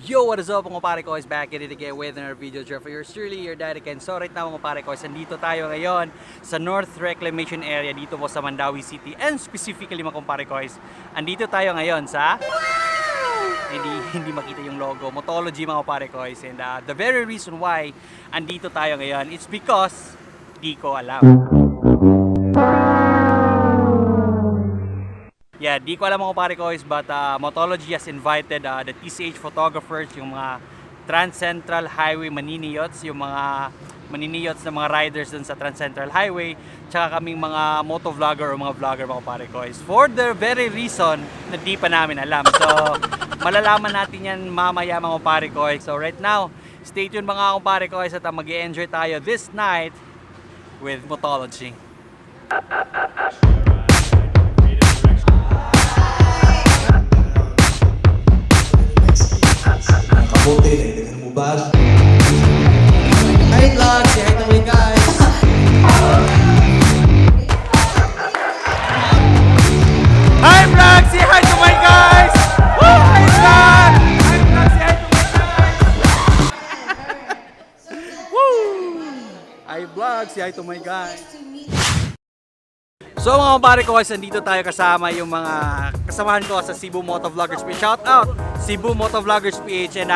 Yo, what is up mga pare ko? Is back at it again with another video for yours truly, your daddy Ken. So right now mga pare ko, nandito tayo ngayon sa North Reclamation Area dito po sa Mandawi City, and specifically mga kumpare ko, andito tayo ngayon sa hindi makita yung logo, Motology mga pare ko, and the very reason why andito tayo ngayon, it's because di ko alam. Yeah, di ko alam mga pare ko, but Motology has invited the TCH photographers, yung mga Trans Central Highway maniniyots, yung mga maniniyots na mga riders dun sa Trans Central Highway, tsaka kaming mga motovlogger o mga vlogger mga pare ko, for the very reason na di pa namin alam. So, malalaman natin yan mamaya mga pare ko. So right now, stay tuned mga pare ko at mag-i-enjoy tayo this night with Motology. Kabote, dagdagan mo ba? Hi vlog, say hi to my guys. Hi vlog, say hi to my guys. Woo! Hi vlog. Hi vlog, say hi to my guys. Woo! Hi vlog, say hi to my guys. So mga pare ko, nandito tayo kasama yung mga kasamahan ko sa Cebu Motovloggers PH. Shout out Cebu Motovloggers PH, and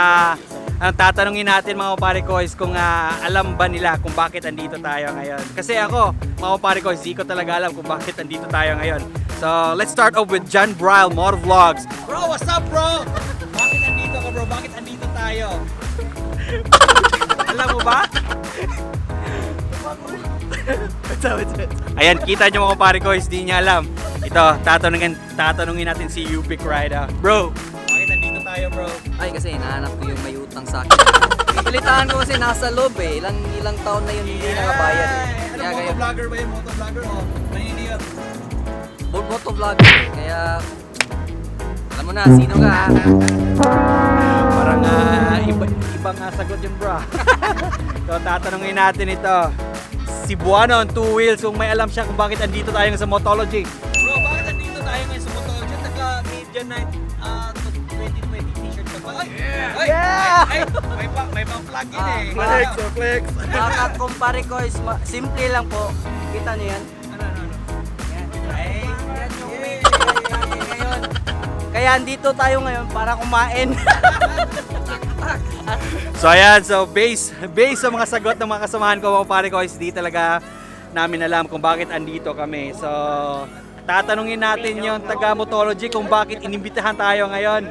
ang tatanungin natin mga pare ko kung alam ba nila kung bakit andito tayo ngayon. Kasi ako, mga pare ko, hindi ko talaga alam kung bakit andito tayo ngayon. So let's start off with John Bryle Motovlogs. Bro, what's up bro? Bakit andito ka bro? Bakit andito tayo? Alam mo ba? Ayan, kita nyo mga pare ko, hindi niya alam. Ito, tatanungin natin si Upic Rider. Bro, bakit nandito tayo bro? Ay kasi hinahanap ko yung may utang sa akin. Balitaan ko kasi nasa loob eh. Ilang taon na yun hindi nakabayad eh. Ano, motovlogger ba yun? Motovlogger o maniniyot? Motovlogger eh. Kaya alam mo na, sino ka ha? Parang ibang sagot yun bro. So tatanungin natin ito, si Buano on two wheels, kung may alam siya kung bakit andito tayo sa Motology. Bro, bakit andito tayo ngayon sa Motology? Taga-Media Night 2020 t-shirt ka ba? Ay! Ay! Yeah! Ay! May pang-plug in eh. Flex, flex. Mga kumpare ko is simple lang po. Kita niyo yan? Ano? Yan. Ay! Yan yung way ngayon. Kaya andito tayo ngayon para kumain. So ayan, so based sa mga sagot ng mga kasamahan ko mga pare ko, hindi talaga namin alam kung bakit andito kami. So tatanungin natin yung taga Motology kung bakit inimbitahan tayo ngayon.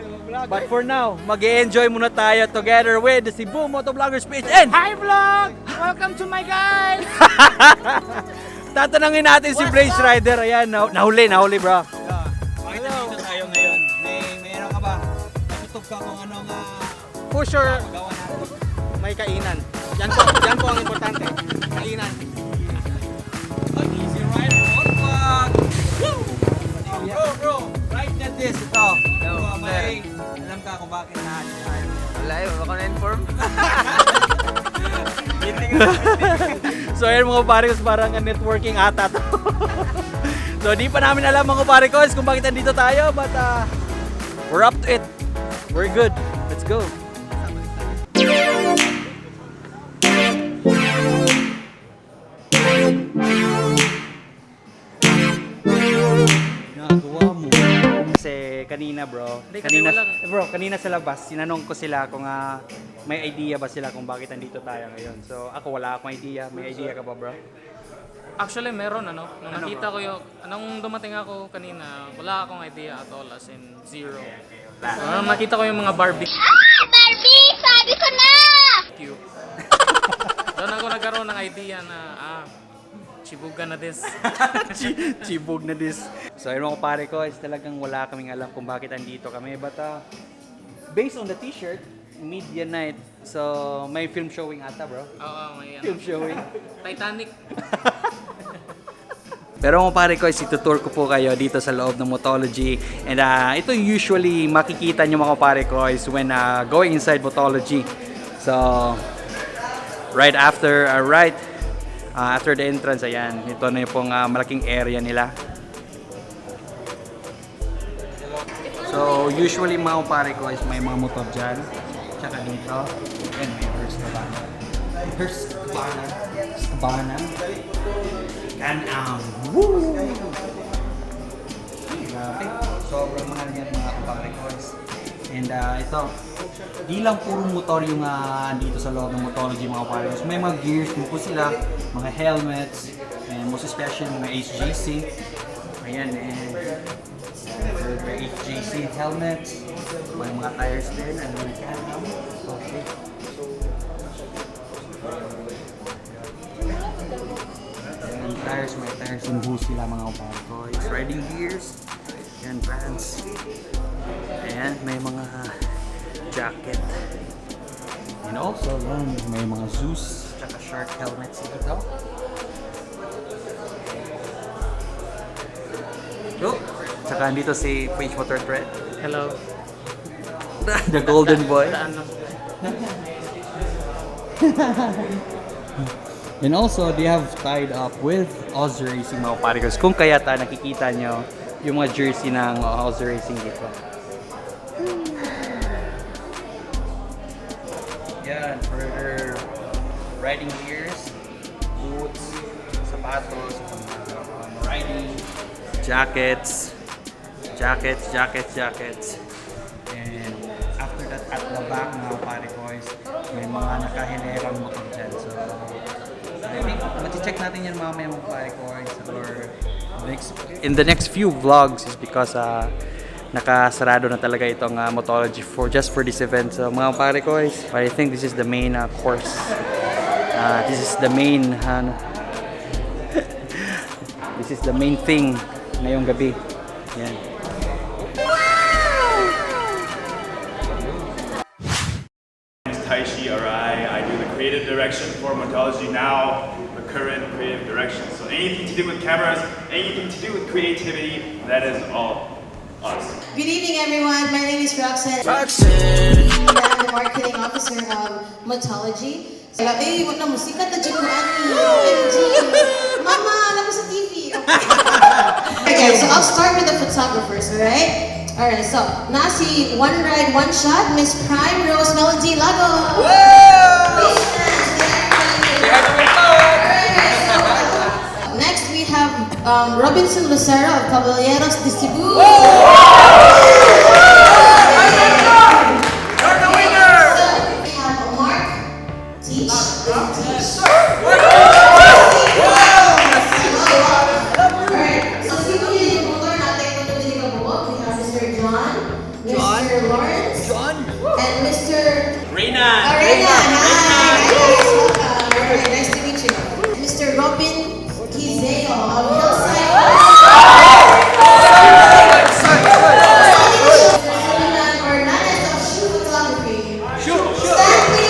But for now, mag-e-enjoy muna tayo together with the Cebu Motovloggers PH. And Hi vlog! Welcome to my guys! tatanungin natin si Blaze Rider. Ayan, nahuli bro. Bakit nandito tayo ngayon? Meron ka ba? Natutog ka kung anong For sure, gawa natin? may kainan. Yan po ang importante. Kainan. An easy rider, motovlog! Woo! Bro, right na this, ito. May alam ka kung bakit natin tayo. Wala eh, baka na-inform. So ayan mga pare ko, parang networking ata to. So di pa namin alam mga pare ko kung bakit nandito tayo, but we're up to it. We're good. Let's go. Nagawa mo. Kasi kanina kanina sa labas, sinanong ko sila kung may idea ba sila kung bakit nandito tayo ngayon. So ako wala akong idea. May idea ka ba bro? Actually, meron Nung nakita ko nung dumating ako kanina, wala akong idea at all, as in zero. Nung nakita ko yung mga barbecue. Barbie! Sabi ko na! Doon ako nagkaroon ng idea na, chibugan na this. Chibog na this. So ayun mga pare ko, talagang wala kaming alam kung bakit andito kami. But based on the t-shirt, Media Night, so may film showing ata bro? Oo, may Film showing. Titanic. Pero mga pare ko, itutour ko po kayo dito sa loob ng Motology. And ito usually makikita nyo mga pare ko is when going inside Motology. So, right after the entrance, ayan, ito na yung pong malaking area nila. So usually mga pare ko is may mga motor dyan. Tsaka dito, and may Husqvarna. Husqvarna. Can-Am. Woo! Grabe. Sobrang mahal yan mga kapare guys. And ito, di lang puro motor yung dito sa loob ng Motology mga kapare guys. May mga gears din po sila, mga helmets, and most especially mga HJC. Ayan, and for HJC helmets, may mga tires din, and Can-Am. Okay. And tires, may tires yung boost sila mga kapare guys. Riding gears, and pants. Ayan, may mga jacket. And also, may mga Zeus, tsaka shark helmets dito. Oh, tsaka dito si Page Motor Thread. Hello. The golden boy. Ano? And also, they have tied up with Oz Racing mga parigos. Kung kaya nakikita nyo yung mga jersey ng Oz Racing dito. Yan, further riding gears, boots, sapatos, riding, jackets. And after that, at the back mga pare boys, may mga nakahilerang motor dyan. So, I think, mati-check natin yan mamaya mga pare boys. Or in the next few vlogs is because nakasarado na talaga itong Motology just for this event. So mga pare boys, I think this is the main course. This is the main this is the main thing ngayong gabi. Yan. Taishi Arai. I do the creative direction for Motology now, the current creative direction. So anything to do with cameras, anything to do with creativity, that is all us. Good evening, everyone. My name is Roxanne. I'm the marketing officer of Motology. So, wag na musika na dyan ko, OMG. Mama, alam mo sa TV. Okay, so I'll start with the photographers, alright? Alright, so, nasi One Ride, One Shot, Miss Prime Rose Melody Lago. Please stand. Next, we have Robinson Lucero of Caballeros de Cebu. You're the winner! We have Mark Teach. Mr. Lawrence, and Mr. Reina. Hi. Nice to meet you. Mr. Robin Kizeo of Hillside. Hernandez of Shoe Photography. Stanley.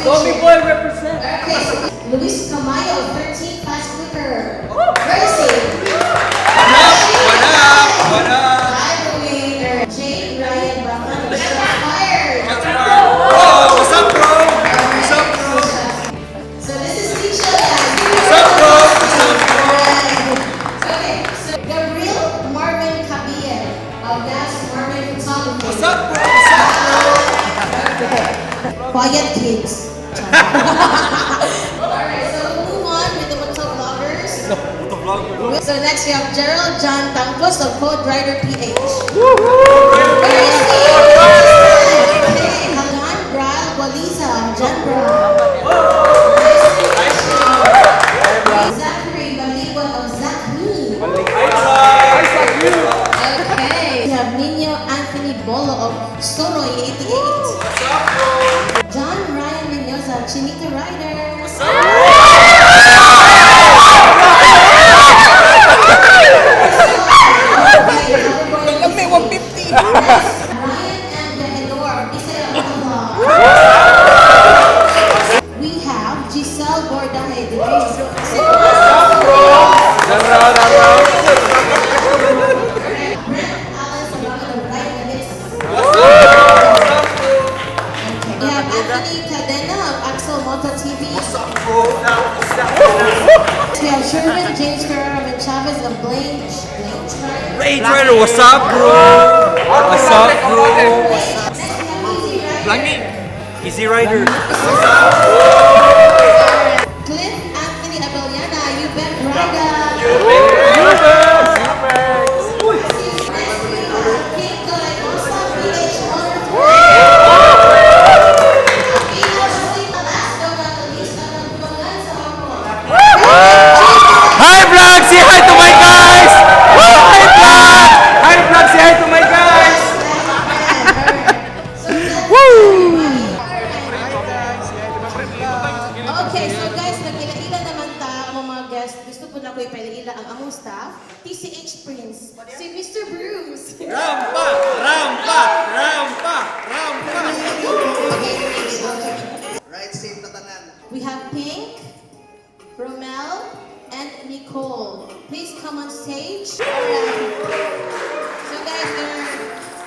Tommy Boy represent. Okay. Luis Camayo of 13 Fast Flicker. Very safe. Jane Ryan Bacan, fired. What's up, bro? So this is Tisha. What's up, bro? Okay, so Gabriel Marvin Cabilla of Gas Marvin Photography. What's up, bro? Quiet kids. Alright, so we'll move on with the motovloggers. So next we have Gerald John Tancos of Code Rider PH. Very safe. Okay, Hagan Bral Waliza of John Bral. Zachary Baliwan of Zachary. Okay, we have Nino Anthony Bolo of Soroy 88. John Ryan Mendoza of Chinita Rider. We have Giselle Bordahe. We have Anthony Cadena of Axel Moto TV. We have Sherman James Ferrero and Chavez of Blade Rider. What's up, bro? What's up, bro? Easy Rider. Cliff Anthony Abellana, you bet Braga. Hi vlog! Say hi to my guys! Woo! Hi vlog! Hi vlog! Say hi to my guys! Okay, so guys, nagila-ila naman ta ang mga guests. Gusto po na ko ipaila ang among staff. TCH Prince, si Mr. Bruce. Rampa! Rampa! Rampa! Rampa! Right, safe tatanan. We have Pink, Romel, and Nicole. Please come on stage. Alright. So guys,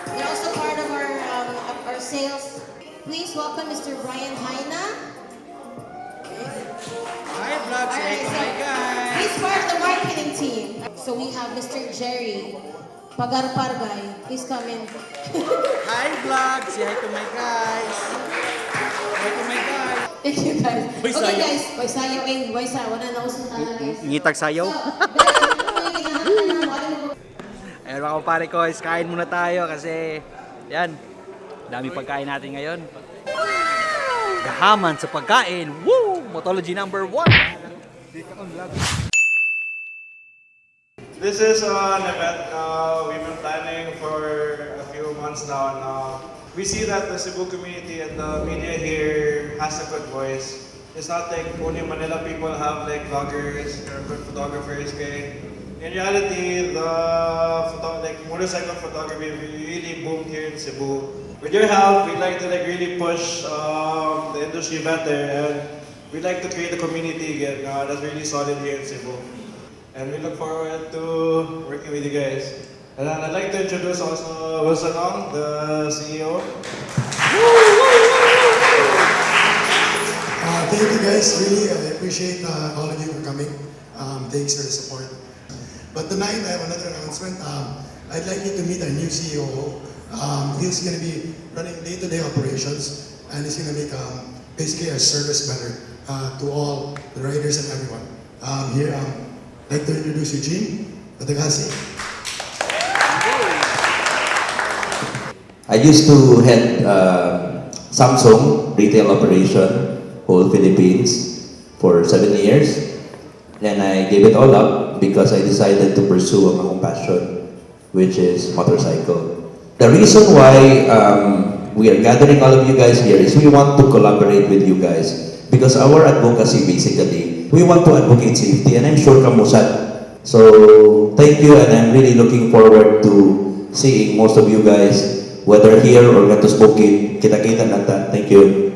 they're also part of our sales. Please welcome Mr. Brian Haina. Hi vlog! Say hi to my guys! He's part of the marketing team. So we have Mr. Jerry Pagarpargay. Please come in. Hi vlog! Say hi to my guys! Hi to my guys! Thank you guys. Boy, Okay sayo. guys, boy sayo eh, boy sayo. Wala na usong tala guys. Ngitag sayaw. So, guys, ano yung kinahanglan ng mga Ayan mga kumpare ko, kain muna tayo kasi yan, daming pagkain natin ngayon. Gahaman sa pagkain. Woo! Motology number 1. This is an event we've been planning for a few months now. And, we see that the Cebu community and the media here has a good voice. It's not like only Manila people have like vloggers or good photographers. Okay? In reality, the motorcycle photography really boomed here in Cebu. With your help, we'd like to really push the industry better, and we'd like to create a community again that's really solid here in Cebu. And we look forward to working with you guys. And I'd like to introduce also Wilson Ong, the CEO. Thank you guys, really, I appreciate all of you for coming. Thanks for the support. But tonight I have another announcement. I'd like you to meet our new CEO. He's going to be running day-to-day operations, and he's going to make basically our service better to all the riders and everyone. Here, I'd like to introduce Eugene Advocacy. I used to head Samsung retail operation, whole Philippines, for 7 years. Then I gave it all up because I decided to pursue my own passion, which is motorcycle. The reason why we are gathering all of you guys here is we want to collaborate with you guys. Because our advocacy basically, we want to advocate safety, and I'm sure kamusad. So thank you, and I'm really looking forward to seeing most of you guys, whether here or Gatos Bukid. Kita-kita lang ta. Thank you.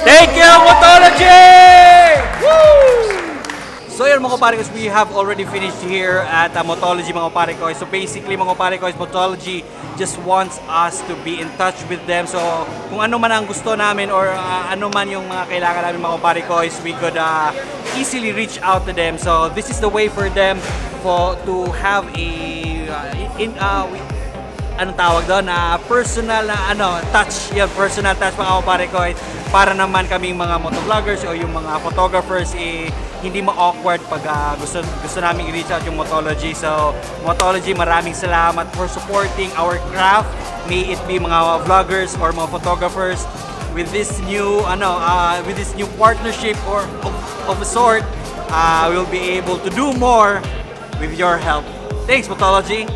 Thank you, Motology! Woo! So yun mga kapare ko, we have already finished here at Motology mga kapare ko. So basically mga kapare ko, Motology just wants us to be in touch with them. So kung ano man ang gusto namin or ano man yung mga kailangan namin mga kapare ko, we could easily reach out to them. So this is the way for them to have a anong tawag doon, personal na touch, yun, personal touch mga kapare ko, para naman kaming mga motovloggers o yung mga photographers hindi ma-awkward pag gusto namin i-reach out yung Motology. So Motology, maraming salamat for supporting our craft. May it be mga vloggers or mga photographers with this new partnership or of a sort, we'll be able to do more with your help. Thanks Motology.